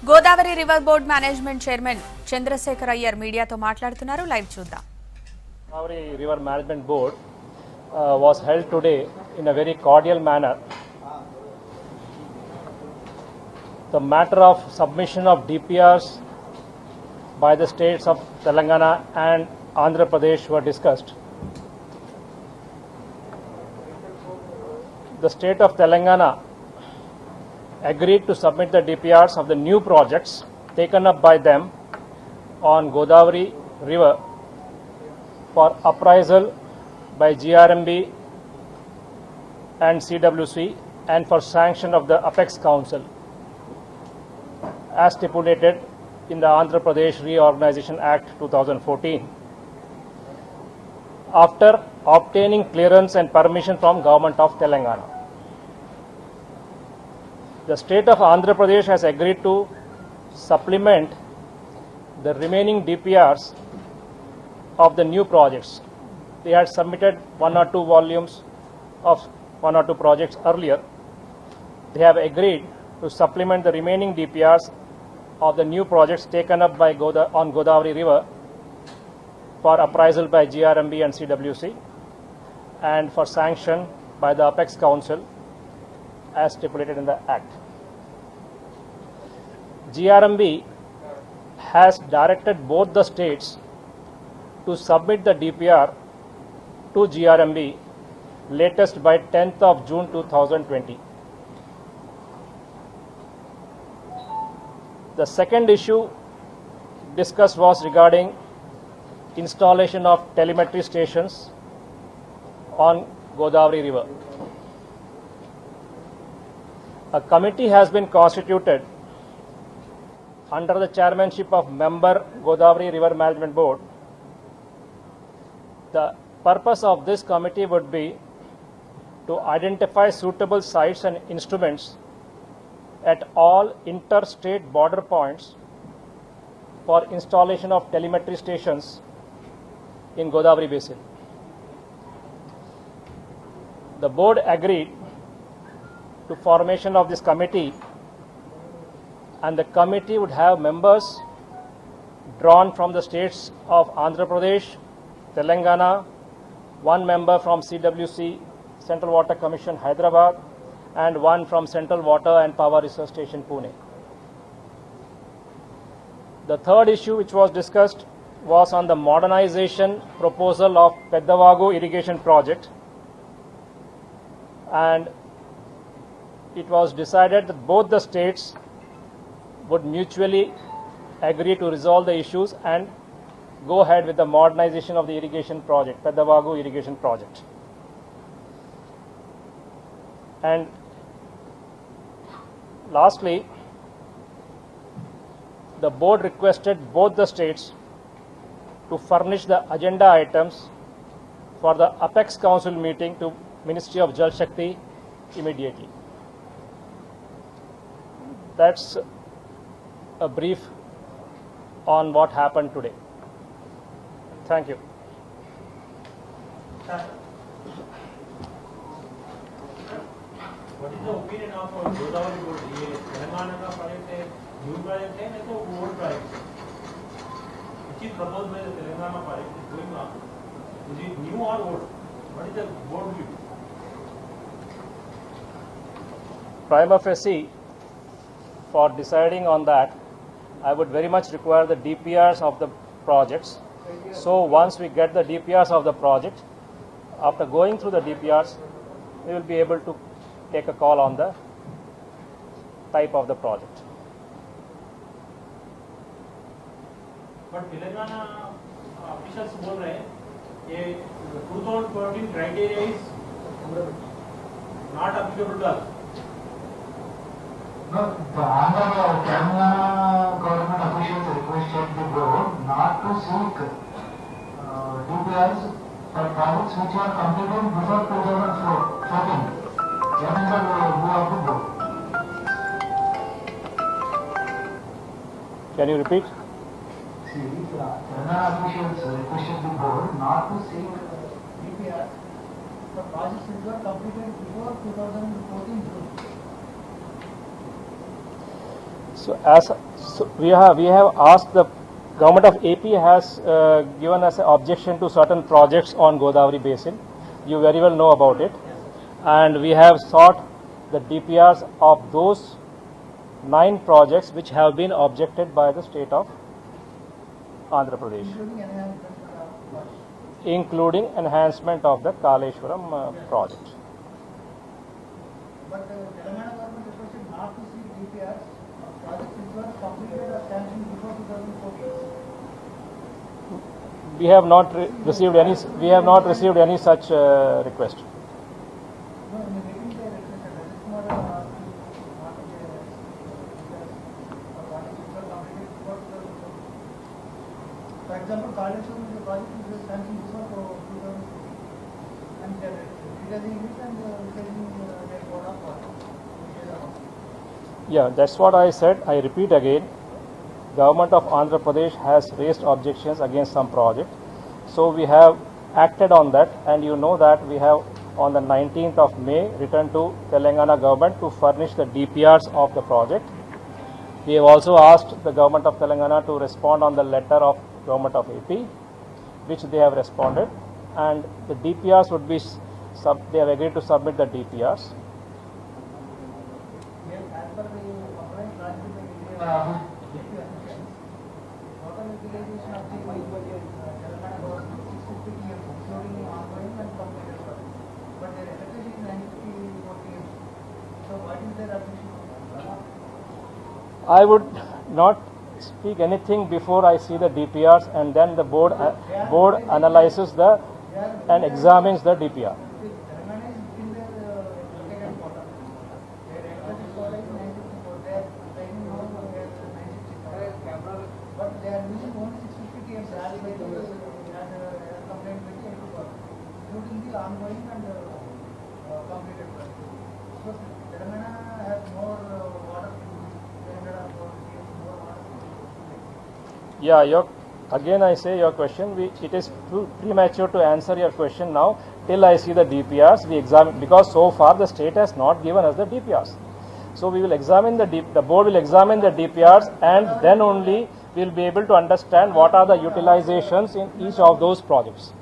Godavari river board management chairman Chandrashekhar Iyer మీడియాతో మాట్లాడుతున్నారు. Live చూద్దాం. Godavari River Management Board was held today in a very cordial manner. The matter of submission of DPRs by the states of Telangana and Andhra Pradesh were discussed. The state of Telangana agreed to submit the DPRs of the new projects taken up by them on Godavari River for appraisal by GRMB and CWC and for sanction of the Apex Council as stipulated in the Andhra Pradesh Reorganization Act 2014. After obtaining clearance and permission from Government of Telangana, the state of Andhra Pradesh has agreed to supplement the remaining DPRs of the new projects. They had submitted one or two volumes of one or two projects earlier. They have agreed to supplement the remaining DPRs of the new projects taken up by on Godavari River for appraisal by GRMB and CWC and for sanction by the Apex Council as stipulated in the Act. GRMB has directed both the states to submit the DPR to GRMB latest by 10th of June 2020. The second issue discussed was regarding installation of telemetry stations on Godavari River. A committee has been constituted under the chairmanship of member Godavari River Management Board. The purpose of this committee would be to identify suitable sites and instruments at all interstate border points for installation of telemetry stations in Godavari Basin. The board agreed to formation of this committee, and the committee would have members drawn from the states of Andhra Pradesh, Telangana, one member from CWC, Central Water Commission, Hyderabad, and one from Central Water and Power Research Station, Pune. The third issue which was discussed was on the modernization proposal of Peddavagu irrigation project, and it was decided that both the states would mutually agree to resolve the issues and go ahead with the modernization of the irrigation project, Peddavagu irrigation project. And lastly, the board requested both the states to furnish the agenda items for the Apex Council meeting to Ministry of Jal Shakti immediately. That's a brief on what happened today. Thank you. What is the opinion of Godavari board? Telangana का project है, new project है, नहीं तो old project है. Which is proposed by the Telangana project is going on. Is it new or old? What is the board view? Prima facie, for deciding on that, I would very much require the DPRs of the projects. So once we get the DPRs of the project, after going through the DPRs, we will be able to take a call on the type of the project. But Telangana officials बोल रहे हैं कि 2014 criteria is not applicable to us. No, the Telangana government officials requested the board not to seek DPRs for projects which are completed before 2014. What is the view of the board? Can you repeat? See, Telangana officials requested the board not to seek DPRs for projects which were completed before 2014 June. So we have asked the government of AP has given us an objection to certain projects on Godavari Basin. You very well know about it, and we have sought the DPRs of those 9 projects which have been objected by the state of Andhra Pradesh, including enhancement of the project. including enhancement of the Kaleshwaram project. But Telangana government requested not to see DPRs of projects which were completed or sanctioned before 2014. We have not received any such request. No, in the meeting they requested Rajat Kumar not to get projects which were completed before 2014. For example, Kaleshwaram is a project which was sanctioned before 2014. And they are releasing it and releasing their code of conduct. Yeah, that's what I said. I repeat again. Government of Andhra Pradesh has raised objections against some project. So we have acted on that, and you know that we have on the 19th of May returned to Telangana government to furnish the DPRs of the project. We have also asked the government of Telangana to respond on the letter of government of AP, which they have responded, and the DPRs would be they have agreed to submit the DPRs. Yes, as per the complaint lodged by Rahul, AP officials, total utilization of the Telangana government is 650 TM, including ongoing and completed work. But their electricity is 954 TM. So what is their objection? I would not speak anything before I see the DPRs, and then the board analyzes and examines the DPR. Telangana is within their allocated quota. Their electricity quota is 954. They are taking more from their 964. But they are using only 650 TM as by the complaint with the work, including the ongoing and completed work. So Telangana has more water to use, 304 TM more water to use. Yeah, again I say your question, it is premature to answer your question now till I see the DPRs. We examine, because so far the state has not given us the DPRs. So we will examine the board will examine the DPRs, and then only we will be able to understand what are the utilizations in each of those projects.